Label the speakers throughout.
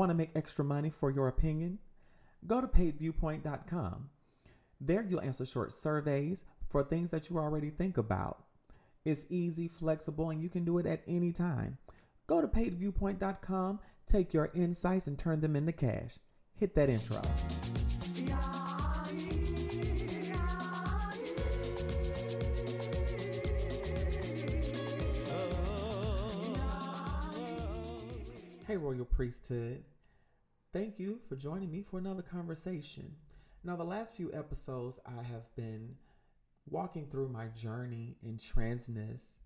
Speaker 1: Want to make extra money for your opinion? Go to paidviewpoint.com. There you'll answer short surveys for things that you already think about. It's easy, flexible, and you can do it at any time. Go to paidviewpoint.com, take your insights and turn them into cash. Hit that intro. Hey, Royal Priesthood. Thank you for joining me for another conversation. Now, the last few episodes, I have been walking through my journey in transness,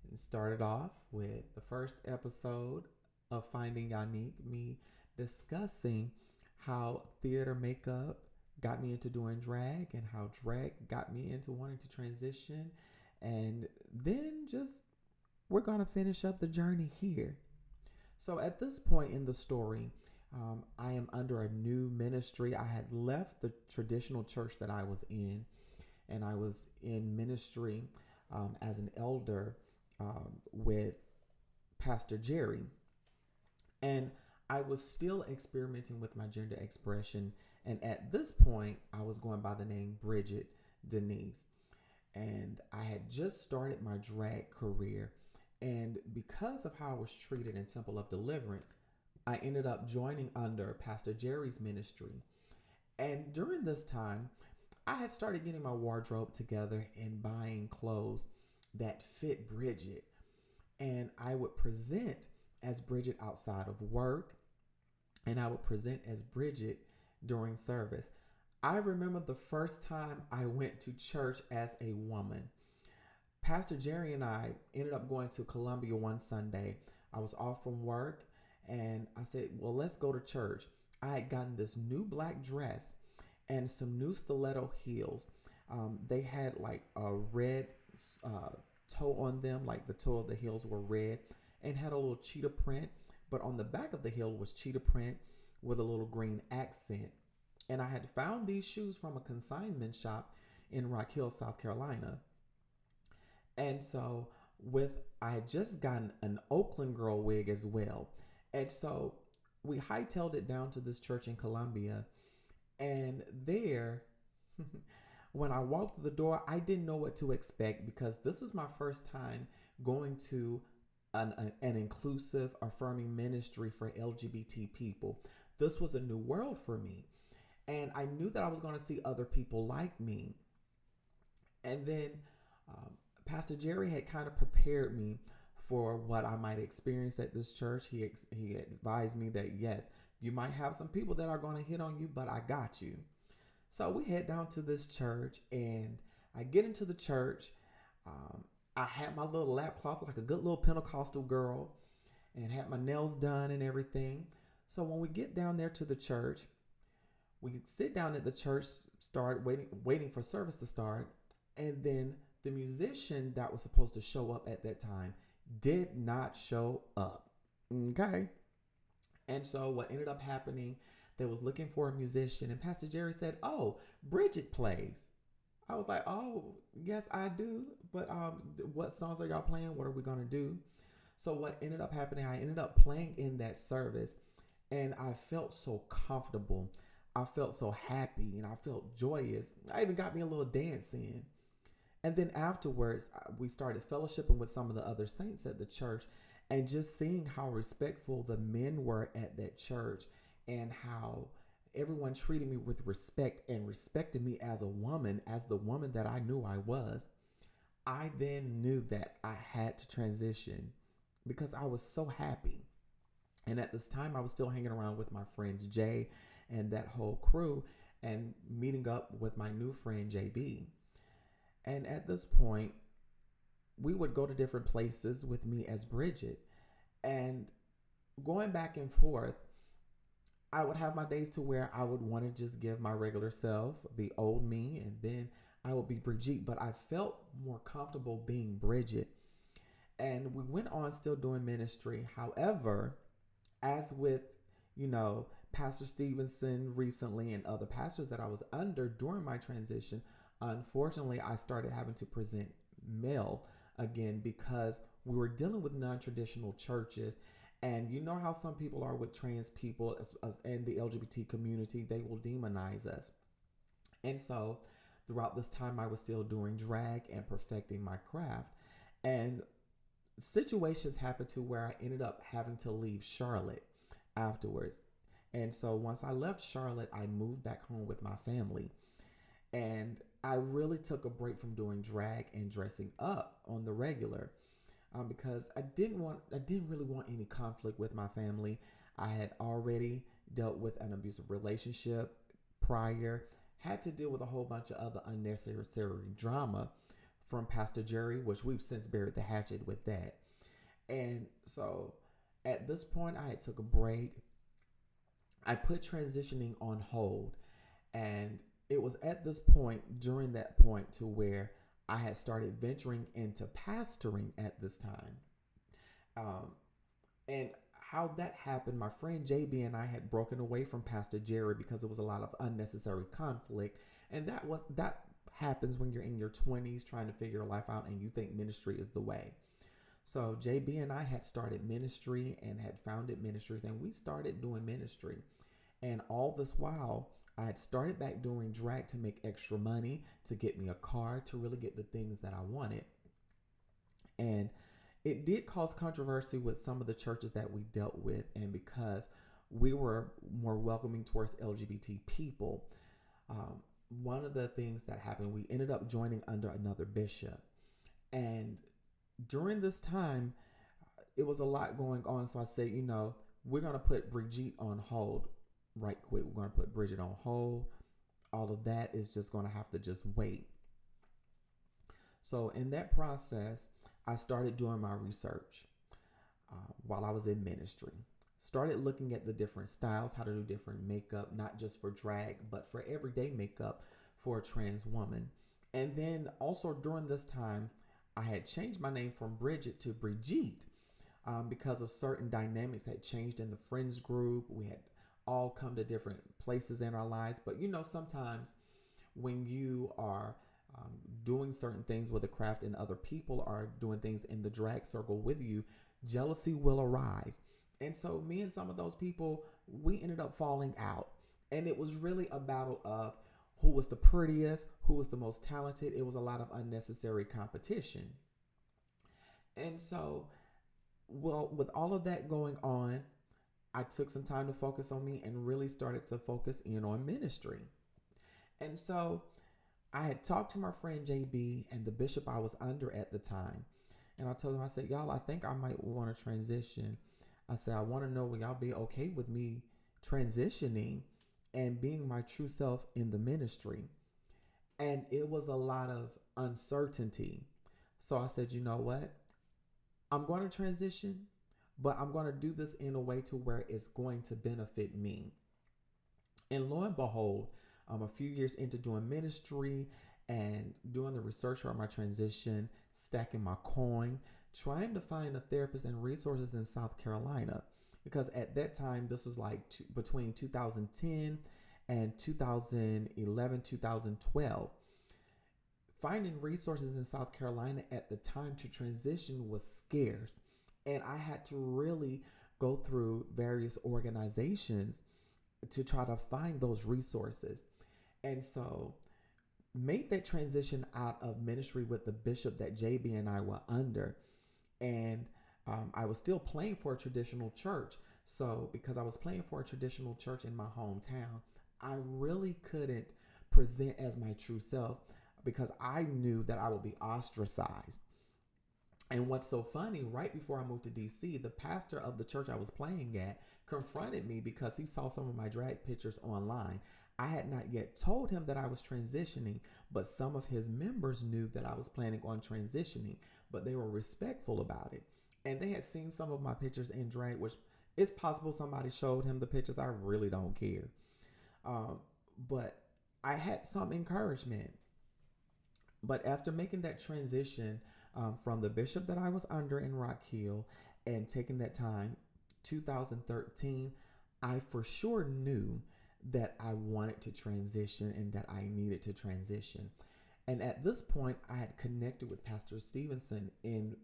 Speaker 1: and started off with the first episode of Finding Yannick, me discussing how theater makeup got me into doing drag and how drag got me into wanting to transition. And then we're going to finish up the journey here. So at this point in the story, I am under a new ministry. I had left the traditional church that I was in, and I was in ministry as an elder with Pastor Jerry. And I was still experimenting with my gender expression. And at this point, I was going by the name Bridget Denise. And I had just started my drag career. And because of how I was treated in Temple of Deliverance, I ended up joining under Pastor Jerry's ministry. And during this time, I had started getting my wardrobe together and buying clothes that fit Bridget. And I would present as Bridget outside of work, and I would present as Bridget during service. I remember the first time I went to church as a woman. Pastor Jerry and I ended up going to Columbia one Sunday. I was off from work and I said, well, let's go to church. I had gotten this new black dress and some new stiletto heels. They had like a red toe on them, like the toe of the heels were red, and had a little cheetah print, but on the back of the heel was cheetah print with a little green accent. And I had found these shoes from a consignment shop in Rock Hill, South Carolina. And so I had just gotten an Oakland girl wig as well. And so we hightailed it down to this church in Columbia. And there, when I walked through the door, I didn't know what to expect because this was my first time going to an inclusive, affirming ministry for LGBT people. This was a new world for me. And I knew that I was going to see other people like me. And then Pastor Jerry had kind of prepared me for what I might experience at this church. He advised me that, yes, you might have some people that are going to hit on you, but I got you. So we head down to this church, and I get into the church. I had my little lap cloth like a good little Pentecostal girl and had my nails done and everything. So when we get down there to the church, we sit down at the church, start waiting for service to start, and then the musician that was supposed to show up at that time did not show up. Okay. And so what ended up happening, they was looking for a musician, and Pastor Jerry said, oh, Bridget plays. I was like, oh, yes, I do. But what songs are y'all playing? What are we going to do? So what ended up happening, I ended up playing in that service, and I felt so comfortable. I felt so happy, and I felt joyous. I even got me a little dance in. And then afterwards, we started fellowshipping with some of the other saints at the church, and just seeing how respectful the men were at that church and how everyone treated me with respect and respected me as a woman, as the woman that I knew I was. I then knew that I had to transition because I was so happy. And at this time, I was still hanging around with my friends Jay and that whole crew and meeting up with my new friend JB. And at this point, we would go to different places with me as Bridget. And going back and forth, I would have my days to where I would want to just give my regular self, the old me, and then I would be Brigitte. But I felt more comfortable being Bridget. And we went on still doing ministry. However, as with, Pastor Stevenson recently and other pastors that I was under during my transition, unfortunately, I started having to present male again because we were dealing with non-traditional churches And you know how some people are with trans people and the LGBT community, they will demonize us. And so throughout this time, I was still doing drag and perfecting my craft. And situations happened to where I ended up having to leave Charlotte afterwards. And so once I left Charlotte, I moved back home with my family. And I really took a break from doing drag and dressing up on the regular, because I didn't really want any conflict with my family. I had already dealt with an abusive relationship prior, had to deal with a whole bunch of other unnecessary drama from Pastor Jerry, which we've since buried the hatchet with that. And so at this point, I had took a break. I put transitioning on hold, and it was at this point, during that point, to where I had started venturing into pastoring at this time. Um, and how that happened, my friend JB and I had broken away from Pastor Jerry because there was a lot of unnecessary conflict. And that happens when you're in your 20s trying to figure your life out and you think ministry is the way. So JB and I had started ministry and had founded ministries, and we started doing ministry. And all this while, I had started back doing drag to make extra money, to get me a car, to really get the things that I wanted. And it did cause controversy with some of the churches that we dealt with. And because we were more welcoming towards LGBT people, one of the things that happened, we ended up joining under another bishop. And during this time, it was a lot going on. So I said, we're going to put Brigitte on hold right quick. We're going to put Bridget on hold. All of that is just going to have to just wait. So in that process, I started doing my research while I was in ministry. Started looking at the different styles, how to do different makeup, not just for drag, but for everyday makeup for a trans woman. And then also during this time, I had changed my name from Bridget to Brigitte because of certain dynamics that changed in the friends group. We had all come to different places in our lives. But sometimes when you are doing certain things with a craft and other people are doing things in the drag circle with you, jealousy will arise. And so me and some of those people, we ended up falling out. And it was really a battle of who was the prettiest, who was the most talented. It was a lot of unnecessary competition. And so, with all of that going on, I took some time to focus on me and really started to focus in on ministry. And so I had talked to my friend JB and the bishop I was under at the time. And I told him, I said, y'all, I think I might want to transition. I said, I want to know, will y'all be okay with me transitioning and being my true self in the ministry? And it was a lot of uncertainty. So I said, you know what? I'm going to transition, but I'm going to do this in a way to where it's going to benefit me. And lo and behold, I'm a few years into doing ministry and doing the research on my transition, stacking my coin, trying to find a therapist and resources in South Carolina. Because at that time, this was like between 2010 and 2011, 2012. Finding resources in South Carolina at the time to transition was scarce. And I had to really go through various organizations to try to find those resources. And so made that transition out of ministry with the bishop that JB and I were under. And I was still playing for a traditional church. So because I was playing for a traditional church in my hometown, I really couldn't present as my true self because I knew that I would be ostracized. And what's so funny, right before I moved to DC, the pastor of the church I was playing at confronted me because he saw some of my drag pictures online. I had not yet told him that I was transitioning, but some of his members knew that I was planning on transitioning, but they were respectful about it. And they had seen some of my pictures in drag, which it's possible somebody showed him the pictures. I really don't care. But I had some encouragement. But after making that transition from the bishop that I was under in Rock Hill and taking that time, 2013, I for sure knew that I wanted to transition and that I needed to transition. And at this point, I had connected with Pastor Stevenson in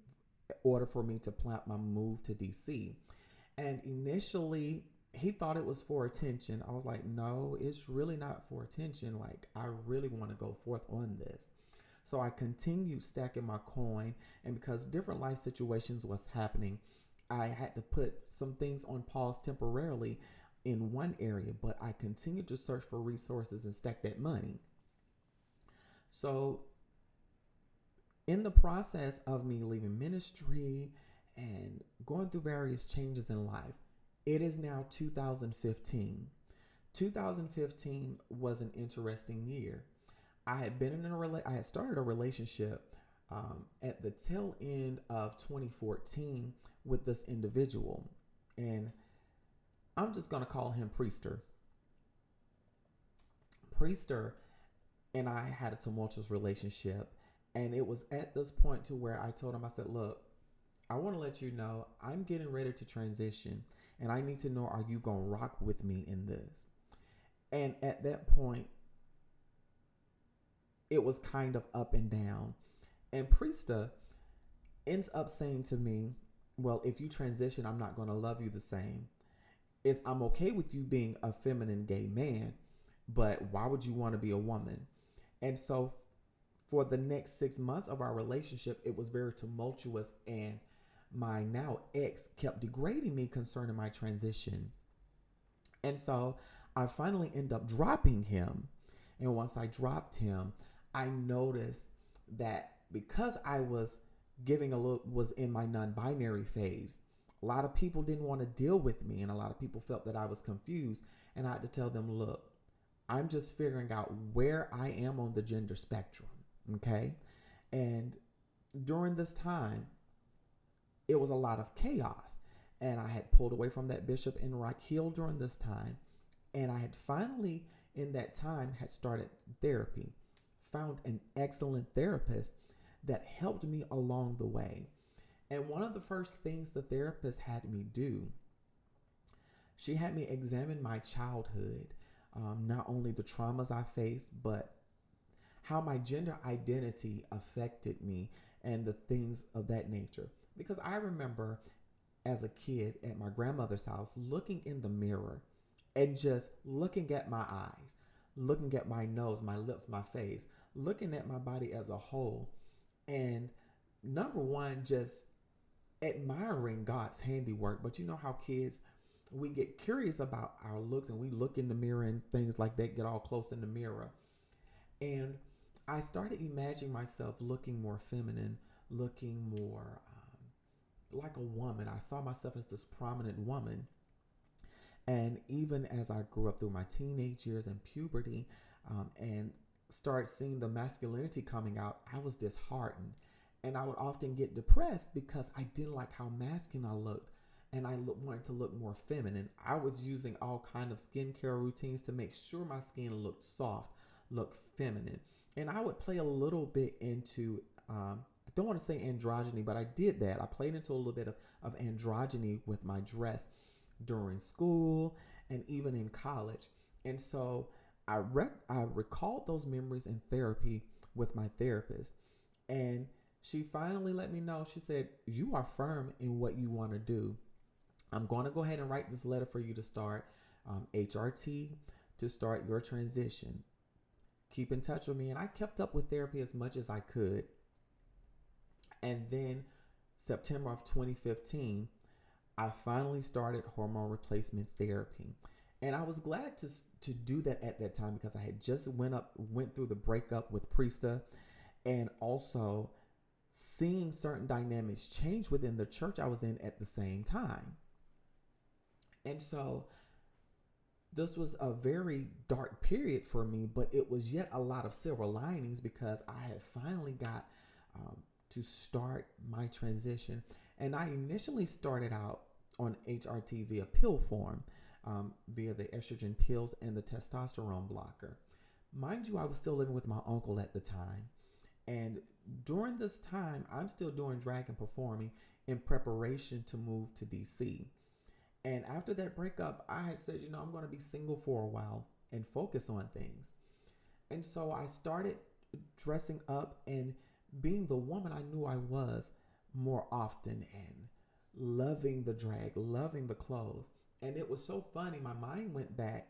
Speaker 1: order for me to plan my move to DC. And initially, he thought it was for attention. I was like, no, it's really not for attention. Like, I really want to go forth on this. So I continued stacking my coin. And because different life situations was happening, I had to put some things on pause temporarily in one area, but I continued to search for resources and stack that money. So in the process of me leaving ministry and going through various changes in life, it is now 2015. 2015 was an interesting year. I had started a relationship at the tail end of 2014 with this individual, and I'm just gonna call him Priester. Priester and I had a tumultuous relationship, and it was at this point to where I told him, I said, look, I want to let you know I'm getting ready to transition, and I need to know, are you going to rock with me in this? And at that point, it was kind of up and down. And Priesta ends up saying to me, well, if you transition, I'm not going to love you the same. I'm okay with you being a feminine gay man, but why would you want to be a woman? And so for the next 6 months of our relationship, it was very tumultuous, and my now ex kept degrading me concerning my transition. And so I finally end up dropping him. And once I dropped him, I noticed that because I was was in my non-binary phase, a lot of people didn't want to deal with me, and a lot of people felt that I was confused. And I had to tell them, look, I'm just figuring out where I am on the gender spectrum. Okay. And during this time, it was a lot of chaos. And I had pulled away from that bishop in Rock Hill during this time. And I had finally, in that time, had started therapy, found an excellent therapist that helped me along the way. And one of the first things the therapist had me do, she had me examine my childhood, not only the traumas I faced, but how my gender identity affected me and the things of that nature. Because I remember as a kid at my grandmother's house looking in the mirror and just looking at my eyes, looking at my nose, my lips, my face, looking at my body as a whole. And number one, just admiring God's handiwork. But you know how kids, we get curious about our looks and we look in the mirror and things like that, get all close in the mirror. And I started imagining myself looking more feminine, looking more like a woman. I saw myself as this prominent woman. And even as I grew up through my teenage years and puberty, and started seeing the masculinity coming out, I was disheartened. And I would often get depressed because I didn't like how masculine I looked. And I wanted to look more feminine. I was using all kind of skincare routines to make sure my skin looked soft, looked feminine. And I would play a little bit into, I don't want to say androgyny, but I did that. I played into a little bit of androgyny with my dress during school and even in college. And so I recalled those memories in therapy with my therapist. And she finally let me know. She said, you are firm in what you want to do. I'm going to go ahead and write this letter for you to start HRT, to start your transition. Keep in touch with me. And I kept up with therapy as much as I could. And then September of 2015, I finally started hormone replacement therapy. And I was glad to do that at that time because I had just went through the breakup with Priestess, and also seeing certain dynamics change within the church I was in at the same time. And so this was a very dark period for me, but it was yet a lot of silver linings because I had finally got to start my transition. And I initially started out on HRT via pill form, via the estrogen pills and the testosterone blocker. Mind you, I was still living with my uncle at the time. And during this time, I'm still doing drag and performing in preparation to move to DC. And after that breakup, I had said, I'm going to be single for a while and focus on things. And so I started dressing up and being the woman I knew I was more often, and loving the drag, loving the clothes. And it was so funny. My mind went back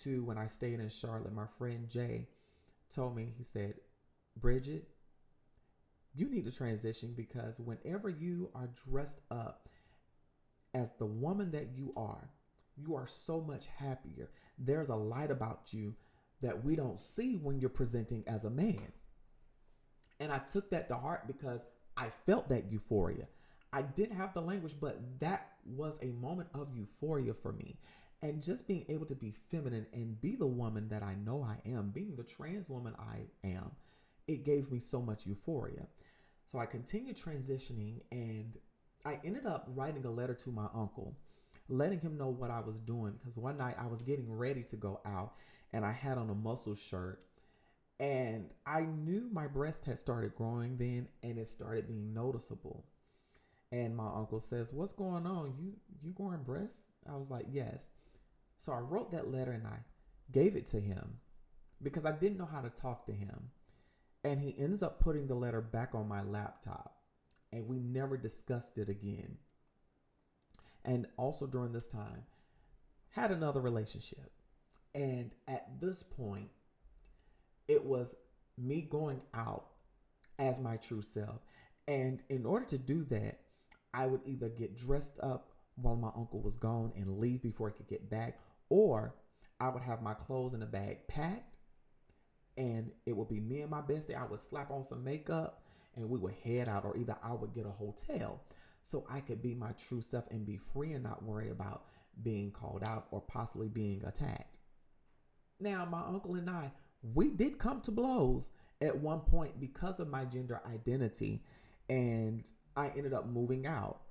Speaker 1: to when I stayed in Charlotte. My friend Jay told me, he said, Bridget, you need to transition, because whenever you are dressed up as the woman that you are so much happier. There's a light about you that we don't see when you're presenting as a man. And I took that to heart because I felt that euphoria. I didn't have the language, but that was a moment of euphoria for me. And just being able to be feminine and be the woman that I know I am, being the trans woman I am, it gave me so much euphoria. So I continued transitioning, and I ended up writing a letter to my uncle, letting him know what I was doing, because one night I was getting ready to go out and I had on a muscle shirt, and I knew my breast had started growing then, and it started being noticeable. And my uncle says, "What's going on? You growing breasts?" I was like, "Yes." So I wrote that letter and I gave it to him because I didn't know how to talk to him. And he ends up putting the letter back on my laptop, and we never discussed it again. And also during this time, had another relationship. And at this point, it was me going out as my true self. And in order to do that, I would either get dressed up while my uncle was gone and leave before he could get back, or I would have my clothes in a bag packed, and it would be me and my bestie. I would slap on some makeup and we would head out, or either I would get a hotel so I could be my true self and be free and not worry about being called out or possibly being attacked. Now, my uncle and I, we did come to blows at one point because of my gender identity, and I ended up moving out.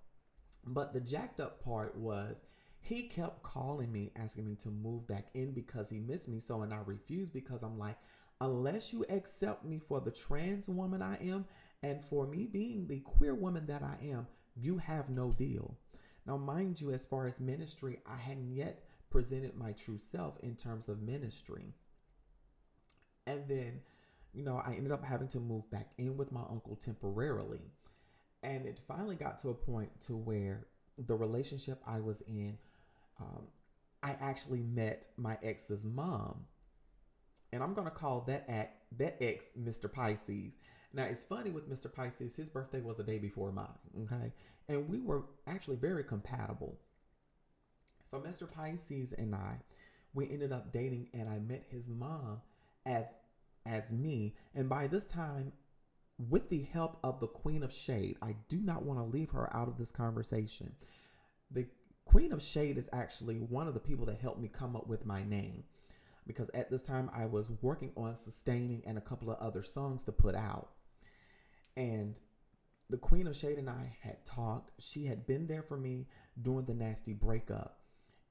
Speaker 1: But the jacked up part was he kept calling me, asking me to move back in because he missed me so, and I refused because I'm like, unless you accept me for the trans woman I am and for me being the queer woman that I am, you have no deal. Now, mind you, as far as ministry, I hadn't yet presented my true self in terms of ministry. And then, I ended up having to move back in with my uncle temporarily. And it finally got to a point to where the relationship I was in, I actually met my ex's mom. And I'm going to call that ex Mr. Pisces. Now, it's funny with Mr. Pisces, his birthday was the day before mine, okay? And we were actually very compatible. So Mr. Pisces and we ended up dating, and I met his mom as me. And by this time, with the help of the Queen of Shade, I do not want to leave her out of this conversation. The Queen of Shade is actually one of the people that helped me come up with my name, because at this time I was working on Sustaining and a couple of other songs to put out. And the Queen of Shade and I had talked. She had been there for me during the nasty breakup.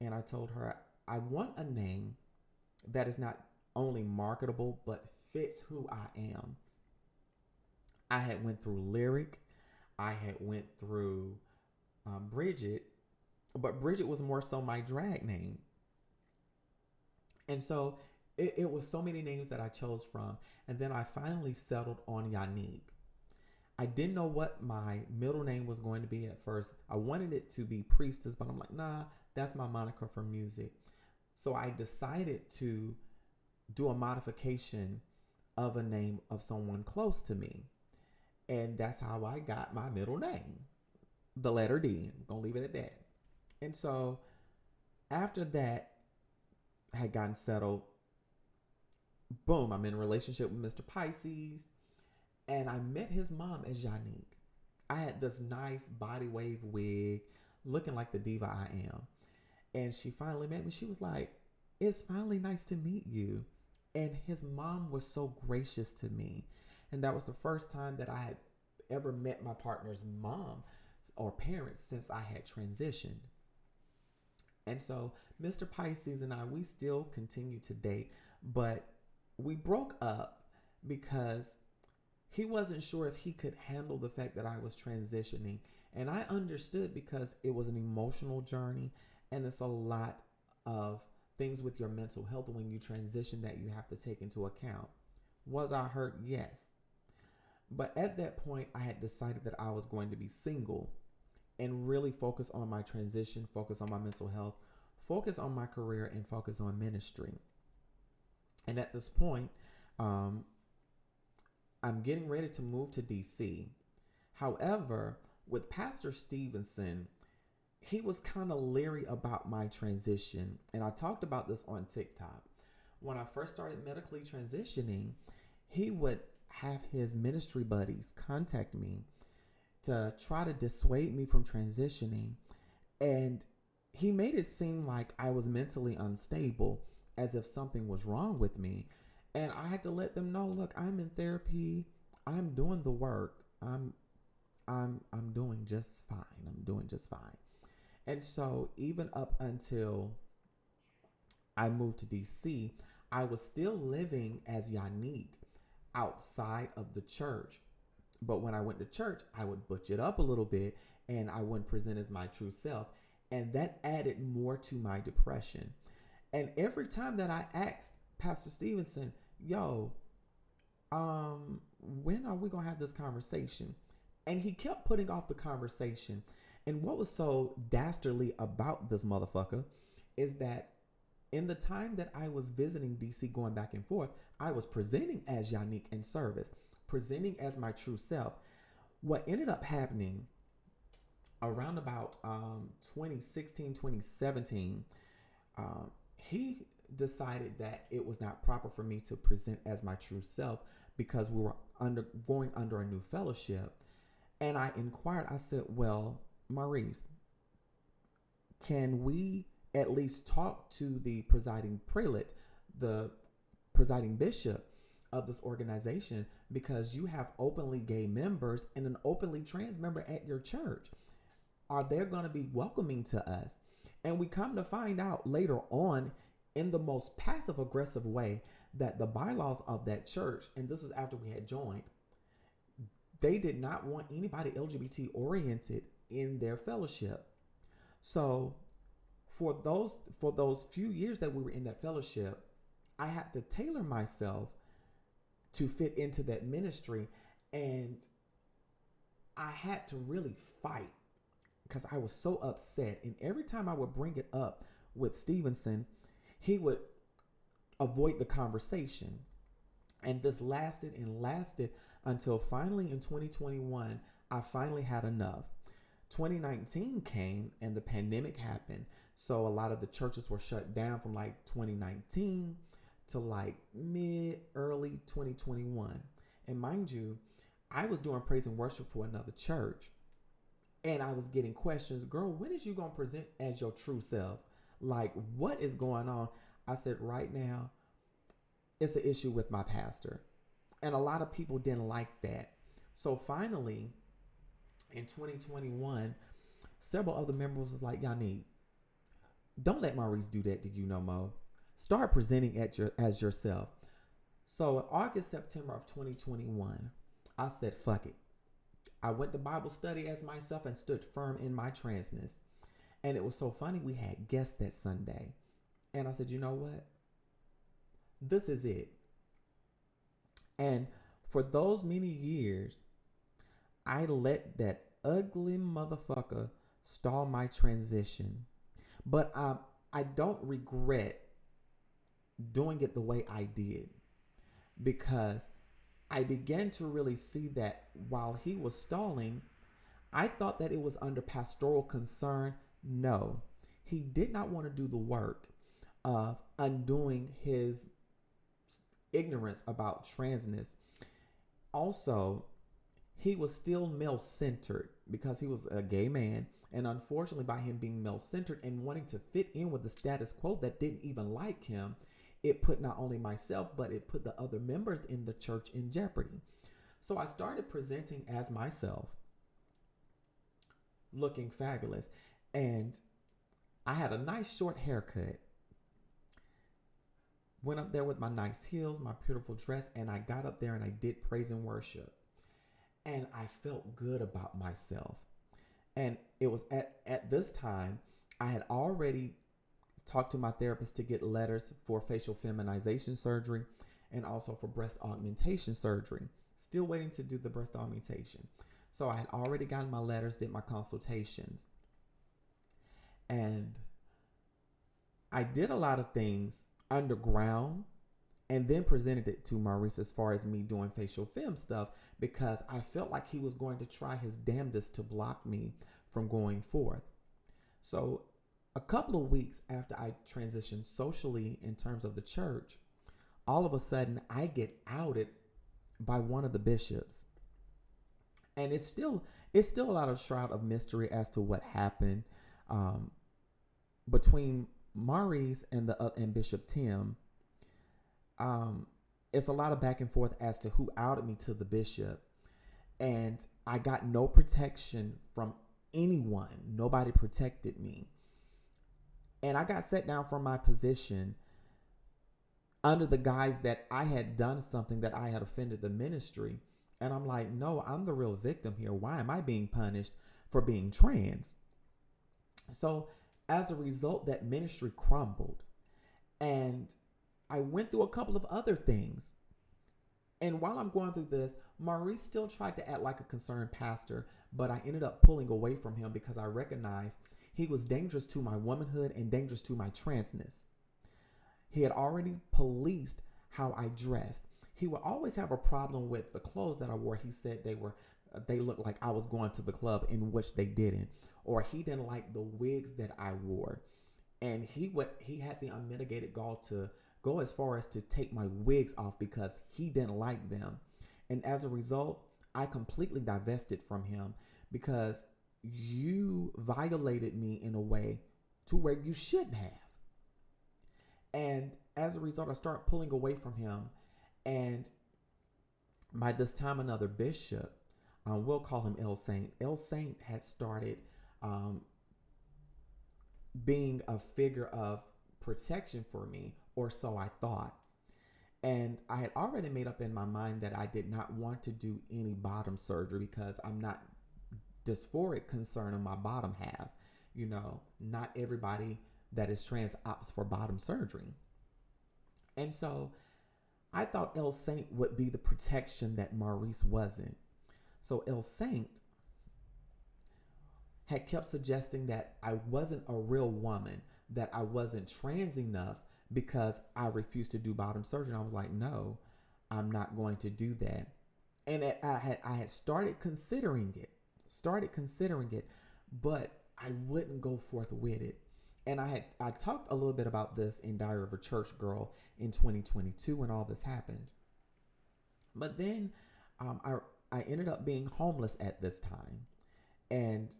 Speaker 1: And I told her, I want a name that is not only marketable, but fits who I am. I had went through Lyric. I had went through Bridget, but Bridget was more so my drag name. And so it was so many names that I chose from. And then I finally settled on Yannick. I didn't know what my middle name was going to be at first. I wanted it to be Priestess, but I'm like, nah, that's my moniker for music. So I decided to do a modification of a name of someone close to me. And that's how I got my middle name, the letter D. I'm going to leave it at that. And so after that had gotten settled, boom, I'm in a relationship with Mr. Pisces. And I met his mom as Yannick. I had this nice body wave wig, looking like the diva I am. And she finally met me. She was like, "It's finally nice to meet you." And his mom was so gracious to me. And that was the first time that I had ever met my partner's mom or parents since I had transitioned. And so Mr. Pisces and I, we still continue to date, but we broke up because he wasn't sure if he could handle the fact that I was transitioning. And I understood, because it was an emotional journey, and it's a lot of things with your mental health when you transition that you have to take into account. Was I hurt? Yes. But at that point, I had decided that I was going to be single. and really focus on my transition, focus on my mental health, focus on my career, and focus on ministry. And at this point, I'm getting ready to move to DC. However, with Pastor Stevenson, he was kind of leery about my transition. And I talked about this on TikTok. When I first started medically transitioning, he would have his ministry buddies contact me to try to dissuade me from transitioning. And he made it seem like I was mentally unstable, as if something was wrong with me. And I had to let them know, look, I'm in therapy. I'm doing the work. I'm doing just fine. I'm doing just fine. And so even up until I moved to DC, I was still living as Yannick outside of the church. But when I went to church, I would butch it up a little bit and I wouldn't present as my true self. And that added more to my depression. And every time that I asked Pastor Stevenson, yo, when are we going to have this conversation? And he kept putting off the conversation. And what was so dastardly about this motherfucker is that in the time that I was visiting DC, going back and forth, I was presenting as Yannick in service, presenting as my true self. What ended up happening around about 2016, 2017, he decided that it was not proper for me to present as my true self because we were going under a new fellowship. And I inquired, I said, well, Maurice, can we at least talk to the presiding prelate, the presiding bishop of this organization, because you have openly gay members and an openly trans member at your church. Are they going to be welcoming to us? And we come to find out later on in the most passive aggressive way that the bylaws of that church, and this was after we had joined, they did not want anybody LGBT oriented in their fellowship. So for those few years that we were in that fellowship, I had to tailor myself to fit into that ministry. And I had to really fight because I was so upset. And every time I would bring it up with Stevenson, he would avoid the conversation. And this lasted and lasted until finally in 2021, I finally had enough. 2019 came and the pandemic happened. So a lot of the churches were shut down from like 2019 to like early 2021. And mind you, I was doing praise and worship for another church. And I was getting questions, girl, when is you going to present as your true self? Like, what is going on? I said, right now, it's an issue with my pastor. And a lot of people didn't like that. So finally, in 2021, several other members was like, Yannick, don't let Maurice do that to you no more. Start presenting as yourself. So in August, September of 2021, I said, fuck it. I went to Bible study as myself and stood firm in my transness. And it was so funny. We had guests that Sunday. And I said, you know what? This is it. And for those many years, I let that ugly motherfucker stall my transition. But I don't regret doing it the way I did, because I began to really see that while he was stalling, I thought that it was under pastoral concern. No, he did not want to do the work of undoing his ignorance about transness. Also, he was still male-centered because he was a gay man. And unfortunately, by him being male-centered and wanting to fit in with the status quo that didn't even like him, it put not only myself, but it put the other members in the church in jeopardy. So I started presenting as myself, looking fabulous. And I had a nice short haircut. Went up there with my nice heels, my beautiful dress, and I got up there and I did praise and worship. And I felt good about myself. And it was at this time, I had already talked to my therapist to get letters for facial feminization surgery and also for breast augmentation surgery. Still waiting to do the breast augmentation. So I had already gotten my letters, did my consultations. And I did a lot of things underground and then presented it to Maurice as far as me doing facial film stuff because I felt like he was going to try his damnedest to block me from going forth. So a couple of weeks after I transitioned socially in terms of the church, all of a sudden I get outed by one of the bishops. And it's still a lot of shroud of mystery as to what happened between Maurice and Bishop Tim. It's a lot of back and forth as to who outed me to the bishop, and I got no protection from anyone. Nobody protected me, and I got set down from my position under the guise that I had done something, that I had offended the ministry. And I'm like, no, I'm the real victim here. Why am I being punished for being trans? So as a result, that ministry crumbled. And I went through a couple of other things. And while I'm going through this, Maurice still tried to act like a concerned pastor, but I ended up pulling away from him because I recognized he was dangerous to my womanhood and dangerous to my transness. He had already policed how I dressed. He would always have a problem with the clothes that I wore. He said they looked like I was going to the club, in which they didn't. Or he didn't like the wigs that I wore. And he had the unmitigated gall to go as far as to take my wigs off because he didn't like them. And as a result, I completely divested from him because you violated me in a way to where you shouldn't have. And as a result, I started pulling away from him. And by this time, another bishop, we'll call him El Saint. El Saint had started being a figure of protection for me, or so I thought. And I had already made up in my mind that I did not want to do any bottom surgery because I'm not dysphoric concerning my bottom half. You know, not everybody that is trans opts for bottom surgery. And so I thought El Saint would be the protection that Maurice wasn't. So El Saint had kept suggesting that I wasn't a real woman, that I wasn't trans enough because I refused to do bottom surgery. And I was like, no, I'm not going to do that. And I had started considering it, but I wouldn't go forth with it. And I talked a little bit about this in Diary of a Church Girl in 2022 when all this happened. But then I ended up being homeless at this time. And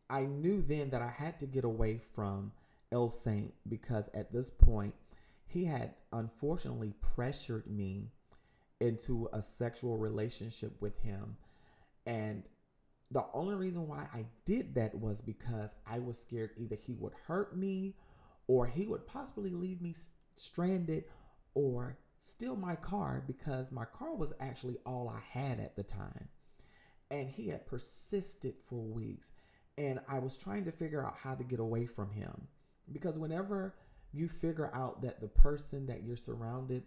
Speaker 1: I knew then that I had to get away from El Saint because at this point, he had unfortunately pressured me into a sexual relationship with him. And the only reason why I did that was because I was scared either he would hurt me or he would possibly leave me stranded or steal my car, because my car was actually all I had at the time. And he had persisted for weeks. And I was trying to figure out how to get away from him. Because whenever you figure out that the person that you've surrounded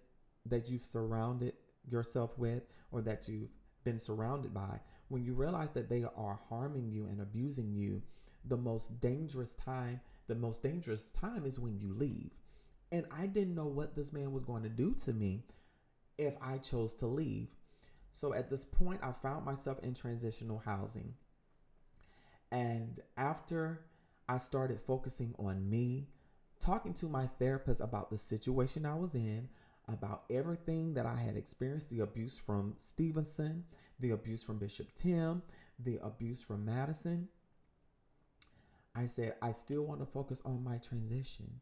Speaker 1: yourself with, or that you've been surrounded by, when you realize that they are harming you and abusing you, the most dangerous time is when you leave. And I didn't know what this man was going to do to me if I chose to leave. So at this point, I found myself in transitional housing. And after I started focusing on me, talking to my therapist about the situation I was in, about everything that I had experienced, the abuse from Stevenson, the abuse from Bishop Tim, the abuse from Madison, I said, I still want to focus on my transition.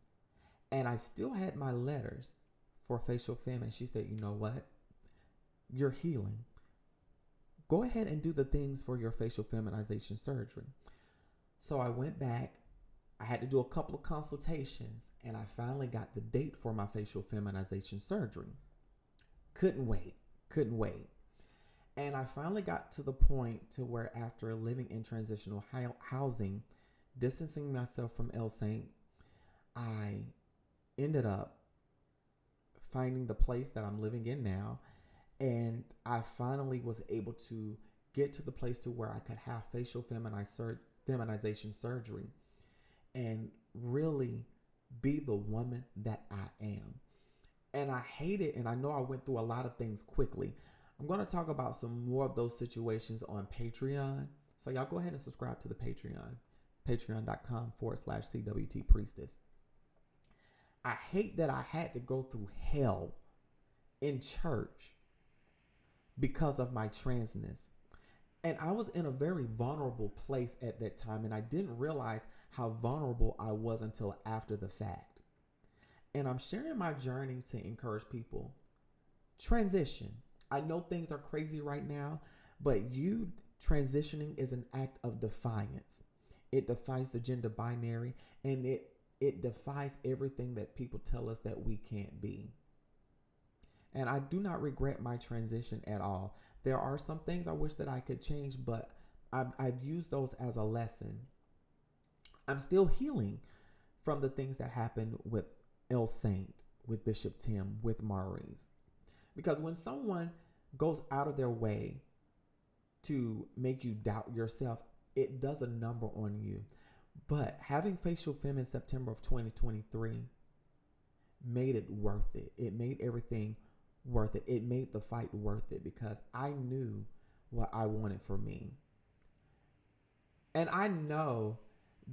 Speaker 1: And I still had my letters for facial femme. And she said, you know what? You're healing. Go ahead and do the things for your facial feminization surgery. So I went back. I had to do a couple of consultations, and I finally got the date for my facial feminization surgery. Couldn't wait. And I finally got to the point to where, after living in transitional housing, distancing myself from El Saint, I ended up finding the place that I'm living in now. And I finally was able to get to the place to where I could have facial feminization surgery and really be the woman that I am. And I hate it, and I know I went through a lot of things quickly. I'm going to talk about some more of those situations on Patreon. So y'all go ahead and subscribe to the Patreon, patreon.com/CWT Priestess. I hate that I had to go through hell in church because of my transness. And I was in a very vulnerable place at that time, and I didn't realize how vulnerable I was until after the fact. And I'm sharing my journey to encourage people. Transition. I know things are crazy right now, but you transitioning is an act of defiance. It defies the gender binary, and it defies everything that people tell us that we can't be. And I do not regret my transition at all. There are some things I wish that I could change, but I've used those as a lesson. I'm still healing from the things that happened with El Saint, with Bishop Tim, with Maurice. Because when someone goes out of their way to make you doubt yourself, it does a number on you. But having facial femme in September of 2023 made it worth it. It made everything worth it. It made the fight worth it because I knew what I wanted for me. And I know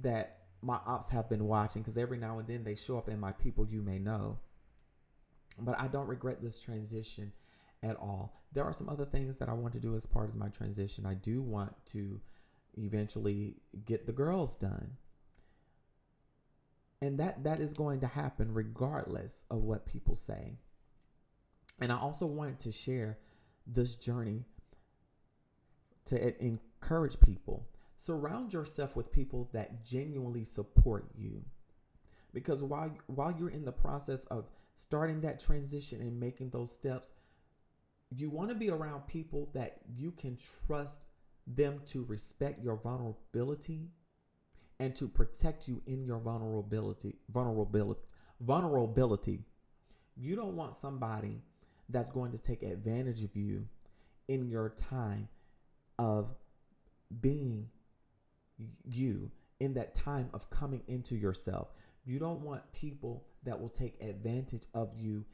Speaker 1: that my ops have been watching because every now and then they show up in my people you may know. But I don't regret this transition at all. There are some other things that I want to do as part of my transition. I do want to eventually get the girls done. And that is going to happen regardless of what people say. And I also wanted to share this journey to encourage people. Surround yourself with people that genuinely support you. Because while you're in the process of starting that transition and making those steps, you want to be around people that you can trust them to respect your vulnerability and to protect you in your vulnerability. You don't want somebody that's going to take advantage of you in your time of being you, in that time of coming into yourself. You don't want people that will take advantage of you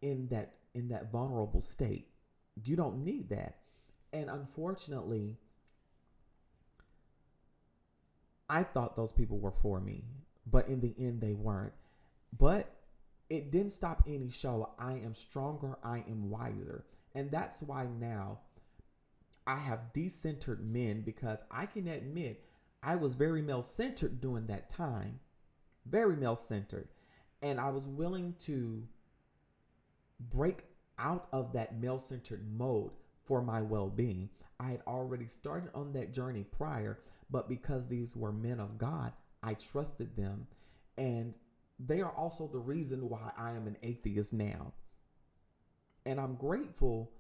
Speaker 1: in that vulnerable state. You don't need that. And unfortunately, I thought those people were for me, but in the end they weren't. But it didn't stop any show. I am stronger. I am wiser. And that's why now I have decentered men, because I can admit I was very male-centered during that time. Very male-centered. And I was willing to break out of that male-centered mode for my well-being. I had already started on that journey prior, but because these were men of God, I trusted them. And they are also the reason why I am an atheist now. And I'm grateful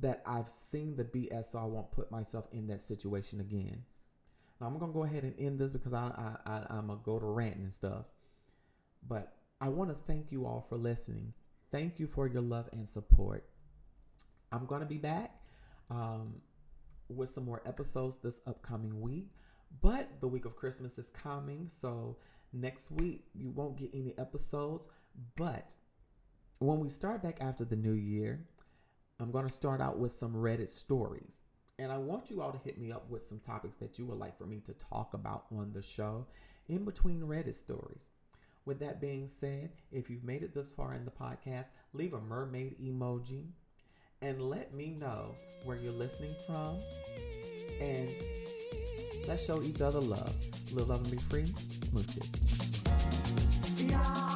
Speaker 1: that I've seen the BS, so I won't put myself in that situation again. Now, I'm going to go ahead and end this because I'm going to go to ranting and stuff. But I want to thank you all for listening. Thank you for your love and support. I'm going to be back with some more episodes this upcoming week. But the week of Christmas is coming, so next week you won't get any episodes. But when we start back after the new year, I'm going to start out with some Reddit stories. And I want you all to hit me up with some topics that you would like for me to talk about on the show in between Reddit stories. With that being said, if you've made it this far in the podcast, leave a mermaid emoji and let me know where you're listening from. And let's show each other love. Live, love, and be free. Smooches. Yeah.